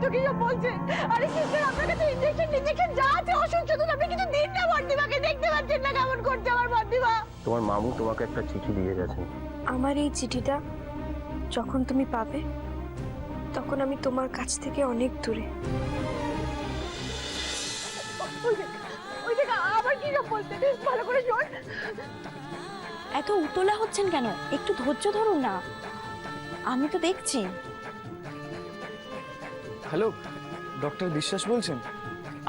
তো কি সব বলছে? আরে সিস্টার, আপনার কাছে ইনজেকশন যা আছে ওষুধ শুধু আপনি কিছু দিন না বর্দিমাকে। দেখতে পাচ্ছেন না কেমন করছে আমার বর্দিমা? তোমার মামু তোমাকে একটা চিঠি দিয়ে গেছেন। আমার এই চিঠিটা যখন তুমি পাবে তখন আমি তোমার কাছ থেকে অনেক দূরে। ওই দেখ আবার কি সব বলছে, ভালো করে শোন। এত উতলা হচ্ছেন কেন? একটু ধৈর্য ধরুন না, আমি তো দেখছি। হ্যালো, ডক্টর বিশ্বাস বলছেন?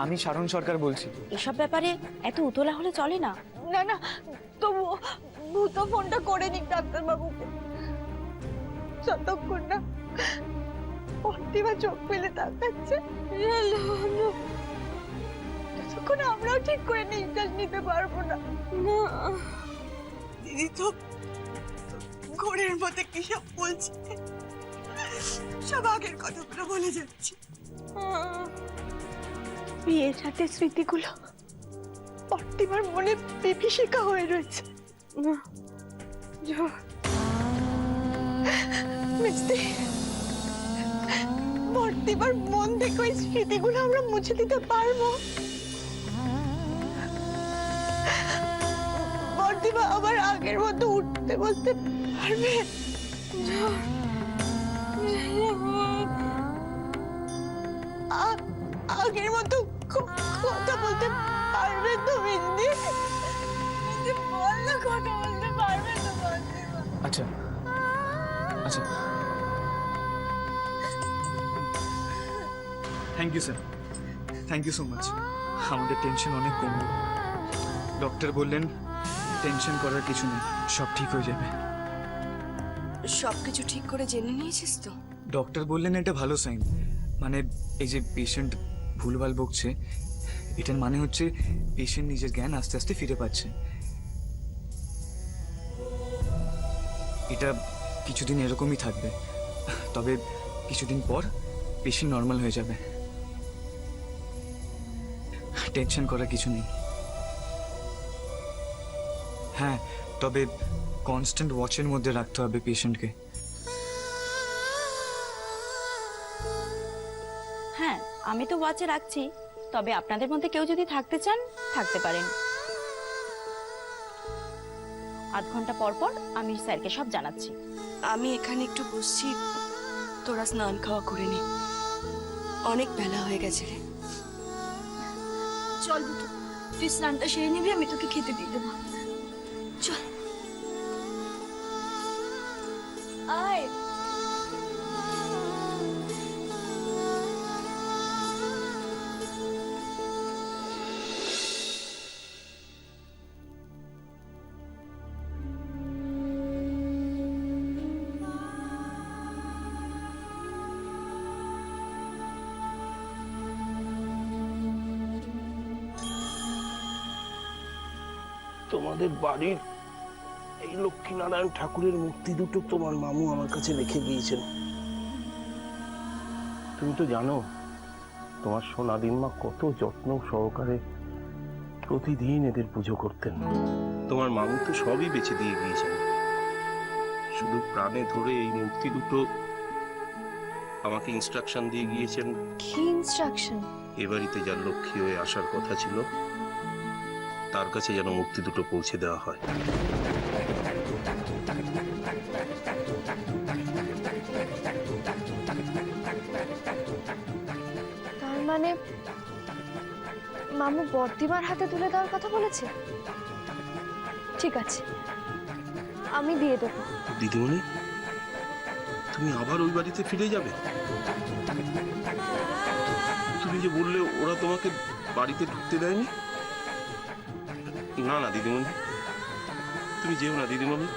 আমি শারণ সরকার বলছি। এসব ব্যাপারে এত উতলা হলে চলে না। না না, তবু ভূত ফোনটা করে নিক ডাক্তার বাবুকে। যতক্ষণ না বর্দিমা চোখ মেলে তাকাচ্ছে, ততক্ষণ আমরাও ঠিক করে নিঃশ্বাস নিতে পারবো না। দিদি তো ঘোরের মধ্যে কি সব বলছে, সব আগের কথাগুলো বলে যাচ্ছে। বিয়ের সাথে স্মৃতিগুলো বর্দিমার মনে বিভীষিকা হয়ে রয়েছে। মিষ্টি, বর্দিমার মন থেকে ওই স্মৃতিগুলো আমরা মুছে দিতে পারবো। বর্দিমা আবার আগের মতো উঠতে বলতে পারবে, আগের মতো কথা বলতে পারবে তো? মিষ্টি বল না, কথা বলতে পারবে তো বর্দিমা? আচ্ছা আচ্ছা, thank you sir, thank you so much. আমাদের টেনশন অনেক কমল। ডক্টর বললেন টেনশন করার কিছু নেই, সব ঠিক হয়ে যাবে। সবকিছু ঠিক করে জেনে নিয়েছিস তো? ডক্টর বললেন এটা ভালো সাইন। মানে এই যে পেশেন্ট ভুলভাল বকছে, এটার মানে হচ্ছে পেশেন্ট নিজের জ্ঞান আস্তে আস্তে ফিরে পাচ্ছে। এটা কিছুদিন এরকমই থাকবে, তবে কিছুদিন পর পেশেন্ট নর্মাল হয়ে যাবে। টেনশন করার কিছু নেই। হ্যাঁ, তবে কনস্ট্যান্ট ওয়াচের মধ্যে রাখতে হবে পেশেন্টকে। হ্যাঁ, আমি তো ওয়াচে রাখছি, তবে আপনাদের মধ্যে কেউ যদি থাকতে চান থাকতে পারেন। আধ ঘন্টা পর পর আমি স্যারকে সব জানাচ্ছি। আমি এখানে একটু বসছি, তোরা স্নান খাওয়া করে নি, অনেক বেলা হয়ে গেছে রে। চল বুটু, তুই স্নানটা সেরে নিবি, আমি তোকে খেতে দিয়ে দেবো। চল আয়। তোমাদের বাড়ির এই লক্ষ্মীনারায়ণ ঠাকুরের মূর্তি দুটো তোমার মামু আমার কাছে রেখে গিয়েছেন। তুমি তো জানো তোমার সোনাদিন মা কত যত্ন সহকারে প্রতিদিন এদের পুজো করতেন। তোমার মামু তো সবই বেঁচে দিয়ে গিয়েছেন, শুধু প্রাণে ধরে এই মূর্তি দুটো আমাকে ইনস্ট্রাকশন দিয়ে গিয়েছেন। কি ইনস্ট্রাকশন? এ বাড়িতে যার লক্ষ্মী হয়ে আসার কথা ছিল তার কাছে যেন মূর্তি দুটো পৌঁছে দেওয়া হয়। তার মানে মামু বর্দিমার হাতে তুলে দেওয়ার কথা বলেছে? ঠিক আছে, আমি দিয়ে দেবো। দিদিমণি, তুমি আবার ওই বাড়িতে ফিরে যাবে? তুমি যে বললে ওরা তোমাকে বাড়িতে ঢুকতে দেয়নি। না না দিদিমণি, তুমি যেও না দিদিমণি।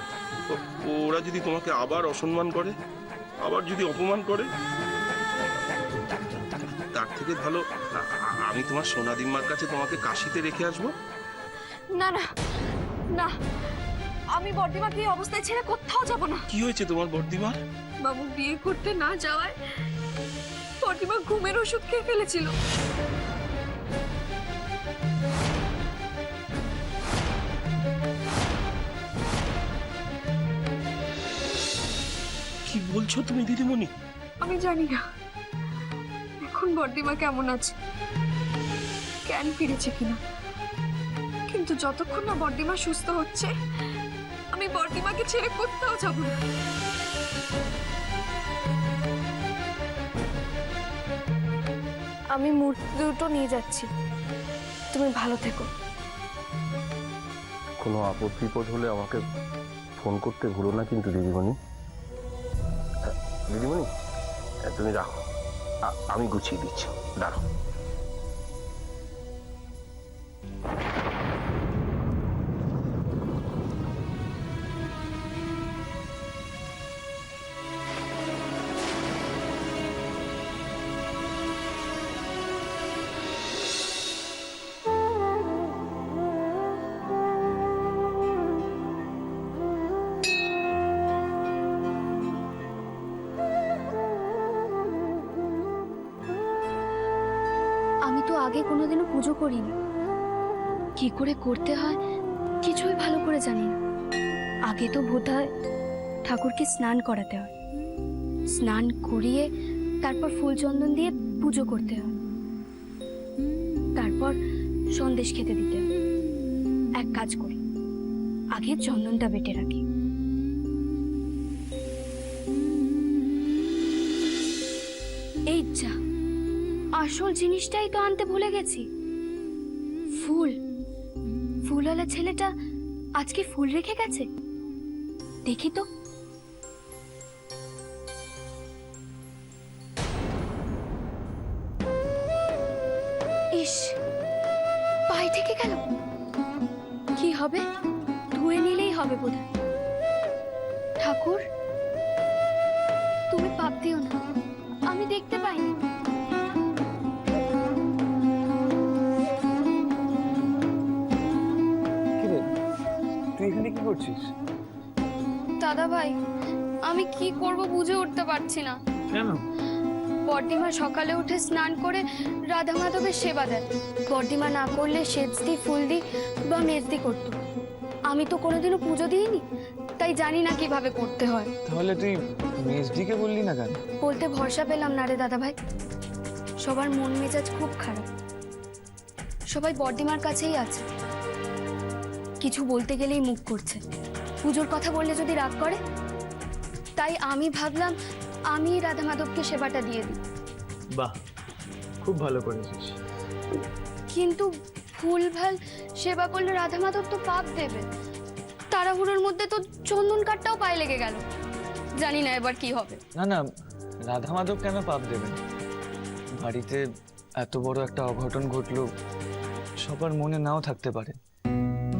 ওরা যদি তোমাকে আবার অসম্মান করে, আবার যদি অপমান করে, তার থেকে ভালো আমি তোমার সোনাদিম্মার কাছে তোমাকে কাশিতে রেখে আসবো। না না না, আমি বর্দিমাকে এই অবস্থায় ছেড়ে কোথাও যাব না। কি হয়েছে তোমার বর্দিমার? মামু বিয়ে করতে না যাওয়ায় বর্দিমা ঘুমের ওষুধ খেয়ে ফেলেছিল। কি বলছো তুমি দিদিমণি? আমি জানি না, এখন বর্দিমা কেমন আছে, জ্ঞান ফিরেছে কিনা। কিন্তু যতক্ষণ না বর্দিমা সুস্থ হচ্ছে, আমি বর্দিমাকে ছেড়ে কোথাও যাব না। আমি মূর্তি দুটো নিয়ে যাচ্ছি, তুমি ভালো থেকো। কোনো আপদ বিপদ হলে আমাকে ফোন করতে ভুলো না কিন্তু দিদিমণি। দিদিমণি তুমি রাখো, আমি গুছিয়ে দিচ্ছি, দাঁড়াও। আমি তো আগে কোনোদিনও পুজো করিনি, কি করে করতে হয় কিছুই ভালো করে জানি না। আগে তো বোধহয় ঠাকুরকে স্নান করাতে হয়, স্নান করিয়ে তারপর ফুল চন্দন দিয়ে পুজো করতে হয়, তারপর সন্দেশ খেতে দিতে হয়। এক কাজ করি, আগে চন্দনটা বেটে রাখি। এই যা, আসল জিনিসটাই তো আনতে ভুলে গেছি, ফুল। ফুলওয়ালা ছেলেটা আজকে ফুল রেখে গেছে, দেখি তো। ইস, পায়ে থেকে গেল। কি হবে, ধুয়ে নিলেই হবে বোধহয়। ঠাকুর, তুমি পাপ দিও না, আমি দেখতে পাইনি। তুই এখানে কি করছিস? দাদা ভাই, আমি কি করব বুঝে উঠতে পারছি না। কেন? বর্দিমা সকালে উঠে স্নান করে রাধা মাধবের সেবা দেয়। বর্দিমা না করলে সেজদি, ফুলদি বা মেজদি করত। আমি তো কোনোদিনও পুজো দিইনি, তাই জানি না কিভাবে করতে হয়। তাহলে তুই মেজদিকে বললি না কেন? বলতে ভরসা পেলাম না রে দাদা ভাই। সবার মন মেজাজ খুব খারাপ, সবাই বর্দিমার কাছেই আছে। কিছু বলতে গেলেই মুখ করছে, পুজোর কথা বললে যদি রাগ করে। তাই আমি ভাবলাম আমি রাধা মাধবকে সেবাটা দিয়ে দিই। বাহ, খুব ভালো করেছিস। কিন্তু ভুলভাল সেবা করলে রাধা মাধব তো পাপ দেবে। তাড়াহুড়োর মধ্যে তো চন্দন কাঠটাও পায়ে লেগে গেল, জানি না এবার কি হবে। না না, রাধা মাধব কেন পাপ দেবেন? বাড়িতে এত বড় একটা অঘটন ঘটলো, সবার মনে নাও থাকতে পারে,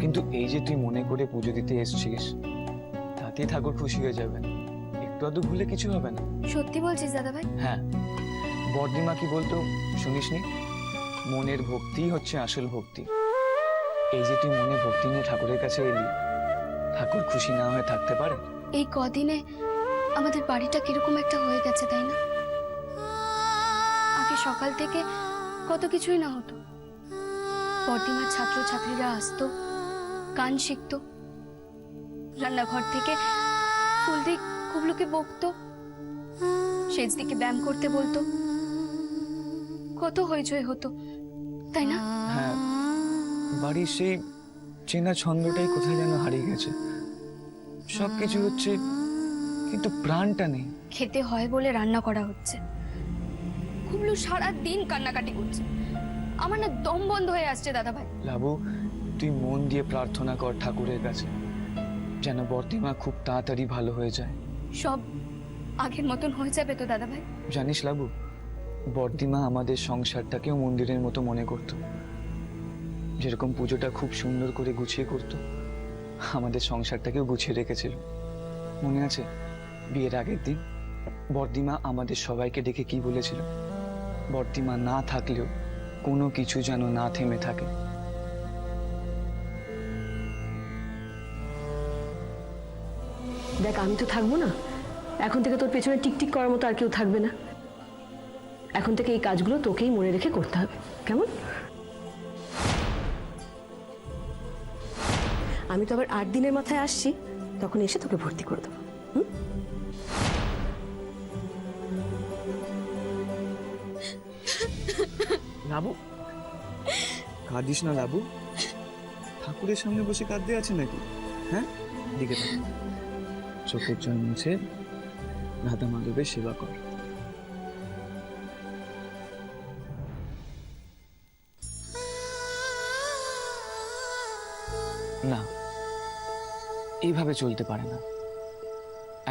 কিন্তু এই যে তুই মনে করে পুজো দিতে এসেছিস, তাতেই ঠাকুর খুশি হয়ে যাবেন। একটু আধটু ভুলে কিছু হবে না। সত্যি বলছিস দাদা ভাই? হ্যাঁ, বর্দিমা কি বলতো শুনিসনি? মনের ভক্তিই হচ্ছে আসল ভক্তি। এই যে তুই মনে ভক্তি নিয়ে ঠাকুরের কাছে এলি, ঠাকুর খুশি না হয়ে থাকতে পারে? এই কদিনে আমাদের বাড়িটা কিরকম একটা হয়ে গেছে, তাই না? আগে সকাল থেকে কত কিছুই না হতো। বর্দিমার ছাত্র ছাত্রীরা আসতো, গান শিখতো, রান্নাঘর থেকে ফুলদি কুবলুকে বকতো, সেজদিকে ব্যায়াম করতে বলতো, কত হইচই হতো, তাই না? হ্যাঁ, বাড়ির সেই চেনা ছন্দটাই কোথায় যেন হারিয়ে গেছে। সবকিছু হচ্ছে কিন্তু প্রাণটা নেই। খেতে হয় বলে রান্না করা হচ্ছে, কুবলু সারা দিন কান্নাকাটি করছে। আমার না দম বন্ধ হয়ে আসছে দাদা ভাই। লাবু, তুই মন দিয়ে প্রার্থনা কর ঠাকুরের কাছে, যেন বর্দিমা খুব তাড়াতাড়ি ভালো হয়ে যায়। সব আগের মতন হয়ে যাবে তো দাদা ভাই? জানিস লাবু, বর্দিমা আমাদের সংসারটাকেও মন্দিরের মতো মনে করত। যেরকম পুজোটা খুব সুন্দর করে গুছিয়ে করত, আমাদের সংসারটাকেও গুছিয়ে রেখেছিল। মনে আছে বিয়ের আগের দিন বর্দিমা আমাদের সবাইকে ডেকে কি বলেছিল? বর্দিমা না থাকলেও কোনো কিছু যেন না থেমে থাকে। দেখ, আমি তো থাকবো না, এখন থেকে তোর পেছনে টিকটিক করার মতো আর কেউ থাকবে না। এখন থেকে এই কাজগুলো তোকেই মনে রেখে করতে হবে, কেমন? আমি তো আবার 8 দিনের মাথায় আসছি, তখন এসে তোকে ভর্তি করে দেবো। লাবু, কাঁদিস না লাবু। ঠাকুরের সামনে বসে কাঁদতে আছে নাকি? হ্যাঁ, দিকে থাক, চোখের জল মুছে রাধা মাধবের সেবা কর। না, এইভাবে চলতে পারে না।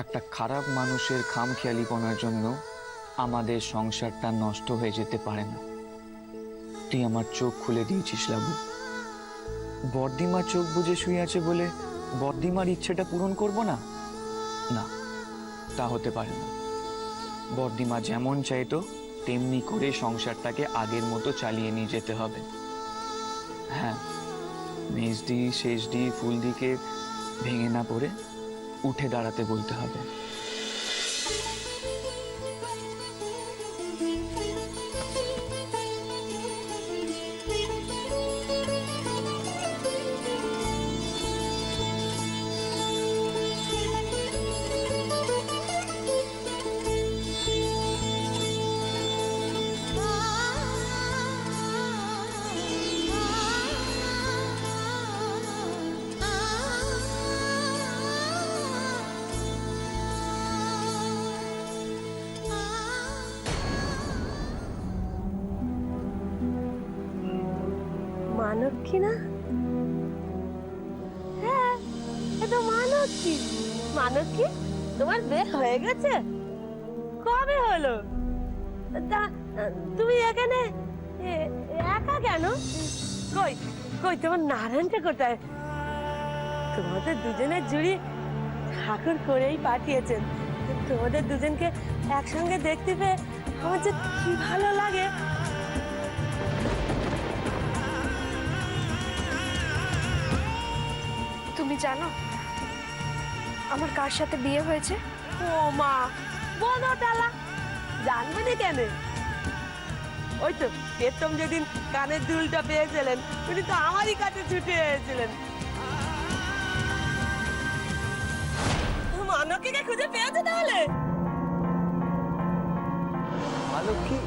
একটা খারাপ মানুষের খামখেয়ালিপনার জন্য আমাদের সংসারটা নষ্ট হয়ে যেতে পারে না। তুই আমার চোখ খুলে দিয়েছিস লাবু। বর্দিমার চোখ বুজে শুয়ে আছে বলে বর্দিমার ইচ্ছেটা পূরণ করব না? না, তা হতে পারে না। বর্দিমা যেমন চাইতো তেমনি করে সংসারটাকে আগের মতো চালিয়ে নিয়ে যেতে হবে। হ্যাঁ, মেজদি শেষদি ফুলদিকে ভেঙে না পড়ে উঠে দাঁড়াতে বলতে হবে। মানক্ষী না? হ্যাঁ, এটা মানক্ষী। মানক্ষী, তোমার বিয়ে হয়ে গেছে? কবে হলো? তা তুমি এখানে একা কেন? কই কই তোমার নারায়ণটা কোথায়? তোমাদের দুজনের জুড়ি ঠাকুর করেই পাঠিয়েছেন। তোমাদের দুজনকে একসঙ্গে দেখতে পেয়ে আমার যে কি ভালো লাগে। তুমি জানো আমার কার সাথে বিয়ে হয়েছে? ও মা, বনটালা জানবে না কেন? ওই তো প্রথম যেদিন কানের দুলটা পেয়েছিলেন উনি তো আমারই কাছে ছুটে এসেছিলেন। মানবকে খুঁজে পেয়েছে তাহলে? মালক্ষী,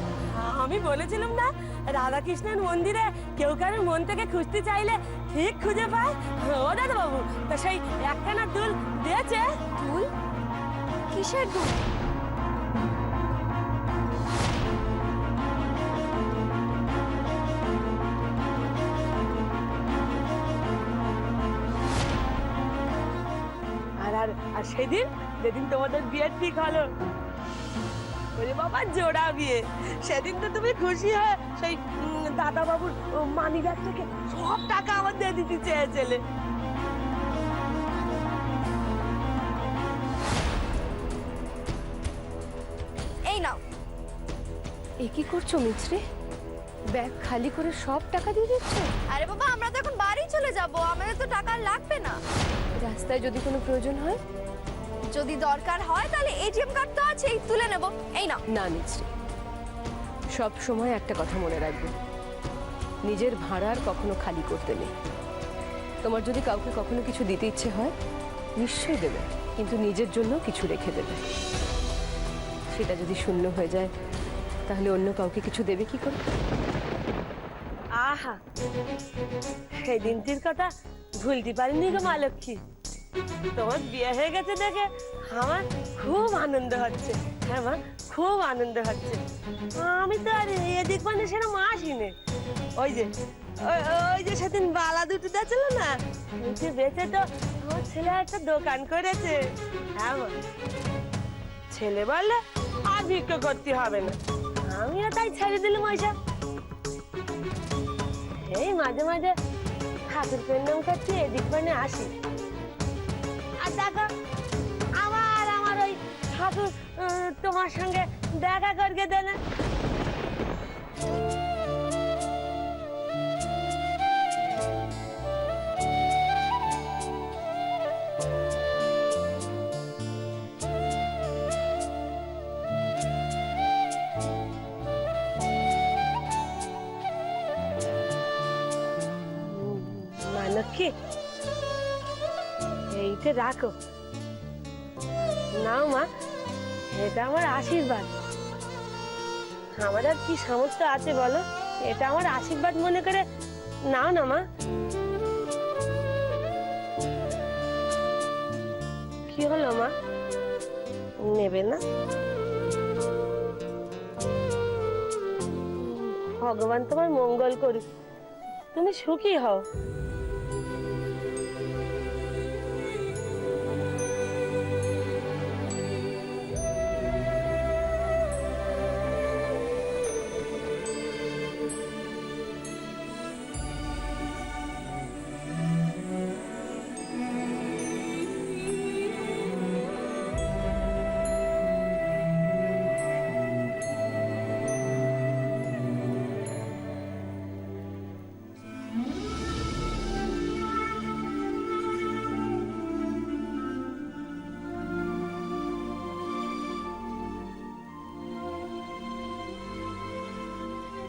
আমি বলেছিলাম না রাধাকৃষ্ণের মন্দিরে কেউ কারোর মন থেকে খুঁজতে চাইলে ঠিক খুঁজে পায়। ও দাদা বাবু, তা সেই একখানা দুল দিয়েছে। দুল? কিসের দুল? আর সেদিন যেদিন তোমাদের বিয়ে ঠিক হলো, ওরে বাবা জোড়া বিয়ে, সেদিন তো তুমি খুশি হয়ে সেই দাদা বাবুর মানি ব্যাগ থেকে সব টাকা আমার দিয়ে দিতে চেয়েছিলে। এই নাও। এ কি করছো মিছরি? ব্যাগ খালি করে সব টাকা দিয়ে দিচ্ছ? আরে বাবা, আমরা তো এখন বাড়ি চলে যাব, আমাদের তো টাকা আর লাগবে না। রাস্তায় যদি কোনো প্রয়োজন হয়? যদি দরকার হয় তাহলে এটিএম কার্ড তো আছেই, তুলে নেব। এই নাও। না মিছরি, সব সময় একটা কথা মনে রাখবে, নিজের ভাড়ার কখনো খালি করতে নেই। তোমার যদি কাউকে কখনো কিছু দিতে ইচ্ছে হয় নিশ্চয়ই দেবে, কিন্তু নিজের জন্য কিছু রেখে দেবে। সেটা যদি শূন্য হয়ে যায় তাহলে অন্য কাউকে কিছু দেবে কি করে? আহা, সেই দিনটির কথা ভুলতে পারিনি গো মা লক্ষ্মী। তোমার বিয়ে হয়ে গেছে দেখে আমার খুব আনন্দ হচ্ছে। হ্যাঁ মা, খুব আনন্দ হচ্ছে। আমি তো আর এদিক মানে সেরকম আসিনি। ওই যে ওই যে সেদিন বালা দুটো দিয়েছিল না, ওই যে বেঁচে তো আমার ছেলে একটা দোকান করেছে। হ্যাঁ মা, ছেলে বললে আর ভিক্ষা করতে হবে না, আমিও তাই ছেড়ে দিলাম ওইসব। এই মাঝে মাঝে ঠাকুর প্রণাম করতে এদিক মানে আসি। আর দেখো আবার আমার ওই ঠাকুর তোমার সঙ্গে দেখা করকে দেন। লক্ষ্মী, এইটা রাখো। নাও মা, এটা আমার আশীর্বাদ। আমার আর কি সামর্থ্য আছে বলো? এটা আমার আশীর্বাদ মনে করে নাও না মা। কি হলো মা, নেবে না? ভগবান তোমার মঙ্গল করুক, তুমি সুখী হও।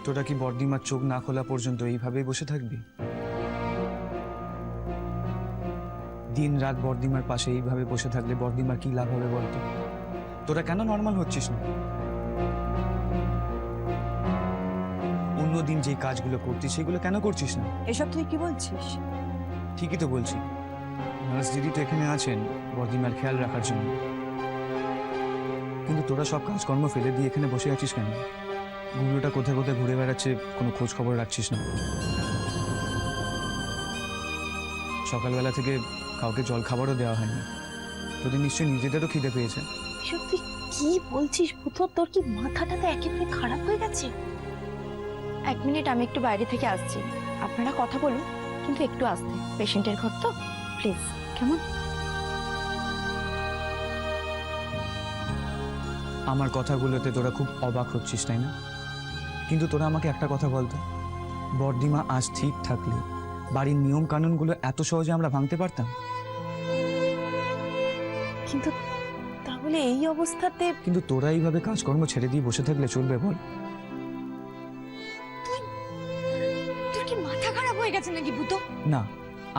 তোরা কি বর্দিমার চোখ না খোলা পর্যন্ত এইভাবেই বসে থাকবি? দিন রাত বর্দিমার পাশে এইভাবে বসে থাকলে বর্দিমার কি লাভ হবে বলতো? তোরা কেন নর্মাল হচ্ছিস না? অন্যদিন যে কাজগুলো করতিস সেগুলো কেন করছিস না? এসব তুই কি বলছিস? ঠিকই তো বলছি। নার্স দিদি তো এখানে আছেন বর্দিমার খেয়াল রাখার জন্য, কিন্তু তোরা সব কাজকর্ম ফেলে দিয়ে এখানে বসে আছিস কেন? গুলোটা কোথায় কোথায় ঘুরে বেড়াচ্ছে, কোনো খোঁজ খবর রাখছিস না। সকালবেলা থেকে কাউকে জল খাবারও দেওয়া হয়নি। তোদের নিশ্চয়ই নিজেদেরও খিদে পেয়েছে। এসব তুই কি বলছিস ভূত? তোর কি মাথাটা তো একেবারে খারাপ হয়ে গেছে? 1 মিনিট, আমি একটু বাইরে থেকে আসছি। আপনারা কথা বলুন, কিন্তু একটু আস্তে। পেশেন্টের ঘর তো, প্লিজ। কেমন? আমার কথাগুলোতে তোরা খুব অবাক হচ্ছিস, তাই না? কিন্তু তোরা আমাকে একটা কথা বলতো, বর্দিমা আজ ঠিক থাকলে বাড়ির নিয়ম কানুনগুলো এত সহজে আমরা ভাঙতে পারতাম? কিন্তু তাহলে এই অবস্থাতে কিন্তু তোরা এইভাবে কাজকর্ম ছেড়ে দিয়ে বসে থাকলে চলবে বল? তোর কি মাথা খারাপ হয়ে গেছে নাকি ভূত? না,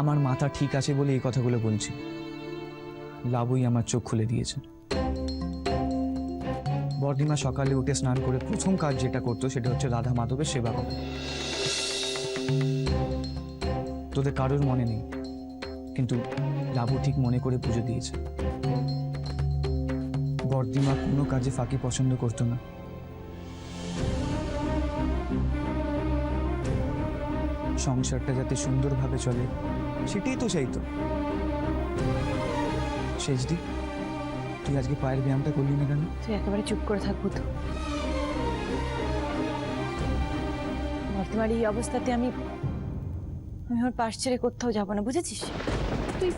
আমার মাথা ঠিক আছে বলে এই কথাগুলো বলছি। লাবুই আমার চোখ খুলে দিয়েছে। বর্দিমা সকালে উঠে স্নান করে প্রথম কাজ যেটা করতো সেটা হচ্ছে রাধা মাধবের সেবা করা। তোদের কারোর মনে নেই, কিন্তু লাবু ঠিক মনে করে পুজো দিয়েছে। বর্দিমা কোনো কাজে ফাঁকি পছন্দ করতো না। সংসারটা যাতে সুন্দরভাবে চলে সেটাই তো চাইতো। শেষদি, তুই আজকে পায়ের ব্যায়ামটা করলি না কেন? তুই একেবারে চুপ করে থাক ভূত। বর্তমানে এই অবস্থাতে আমি ওর পাশ ছেড়ে কোথাও যাবো না, বুঝেছিস? তুই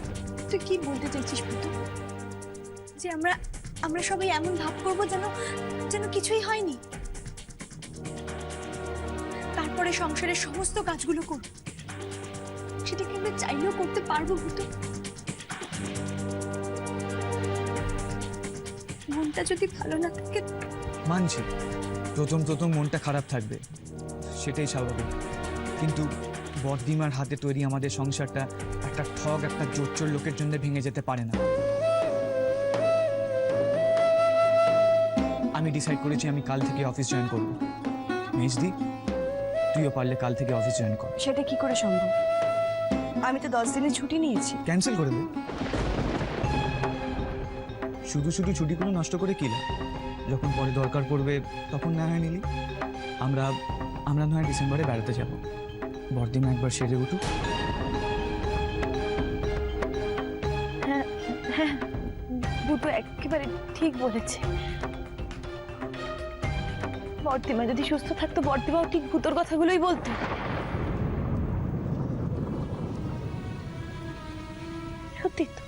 তুই কি বলতে চাইছিস ভূত? যে আমরা সবাই এমন ভাব করবো যেন যেন কিছুই হয়নি, তারপরে সংসারের সমস্ত কাজগুলো করব, সেটা কি আমরা চাইলেও করতে পারবো ভূত? মনটা যদি ভালো না থাকে। মানছি প্রথম প্রথম মনটা খারাপ থাকবে, সেটাই স্বাভাবিক। কিন্তু বর্দিমার হাতে তৈরি আমাদের সংসারটা একটা ঠগ, একটা জোচ্চোর লোকের জন্য ভেঙে যেতে পারে না। আমি ডিসাইড করেছি আমি কাল থেকে অফিস জয়েন করব। মেজদি, তুইও পারলে কাল থেকে অফিস জয়েন কর। সেটা কি করে সম্ভব? আমি তো 10 দিনের ছুটি নিয়েছি। ক্যান্সেল করে দে। শুধু শুধু ছুটিগুলো নষ্ট করে কি লাভ? যখন পরে দরকার পড়বে তখন না হয় নিলি। আমরা না হয় ডিসেম্বরে বেড়াতে যাব। বর্দিমা একবার সেরে উঠুক। হ্যাঁ হ্যাঁ, ভূত একেবারে ঠিক বলেছে। বর্তিমা যদি সুস্থ থাকতো, বর্তিমাও ঠিক ভূতর কথাগুলোই বলতো। সত্যি তো,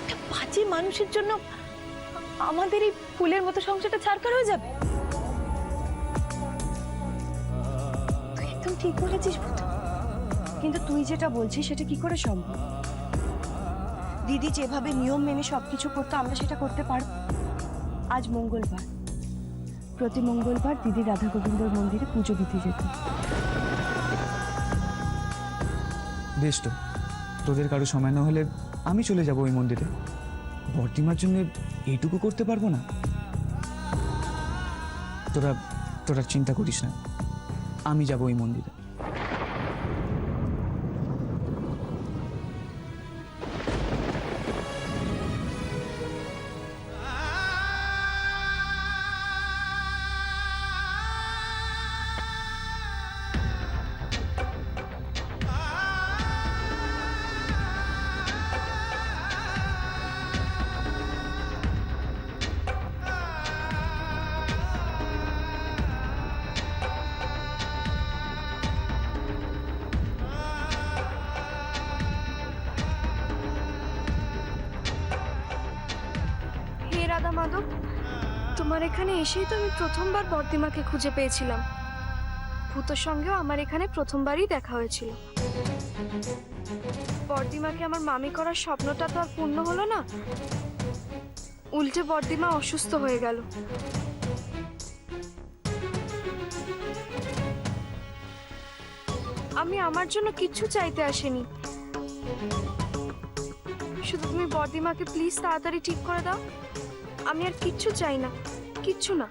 একটা বাজে মানুষের জন্য আমাদের এই ফুলের মতো সংসারটা ছাড়খাড় হয়ে যাবে। তুই একদম ঠিক বলেছিস ভূত। কিন্তু তুই যেটা বলছিস সেটা কি করে সম্ভব? দিদি যেভাবে নিয়ম মেনে সবকিছু করতো আমরা সেটা করতে পারব? আজ মঙ্গলবার, প্রতি মঙ্গলবার দিদি রাধা গোবিন্দর মন্দিরে পুজো দিতে যেত। বেশ তো, তোদের কারো সময় না হলে আমি চলে যাব ওই মন্দিরে। বর্দিমার জন্য এইটুকু করতে পারবো না? তোরা তোরা চিন্তা করিস না, আমি যাব ওই মন্দিরে। হে রাধা মাধব, তোমার এখানে এসেই তো আমি প্রথমবার বর্দিমাকে খুঁজে পেয়েছিলাম। ভূতোর সঙ্গেও আমার এখানে প্রথমবারই দেখা হয়েছিল। বর্দিমাকে আমার মামি করার স্বপ্নটা তো আর পূর্ণ হলো না, উল্টে বর্দিমা অসুস্থ হয়ে গেল। আমি আমার জন্য কিচ্ছু চাইতে আসিনি, শুধু তুমি বর্দিমাকে প্লিজ তাড়াতাড়ি ঠিক করে দাও। আমি আর কিচ্ছু চাই না, কিচ্ছু না।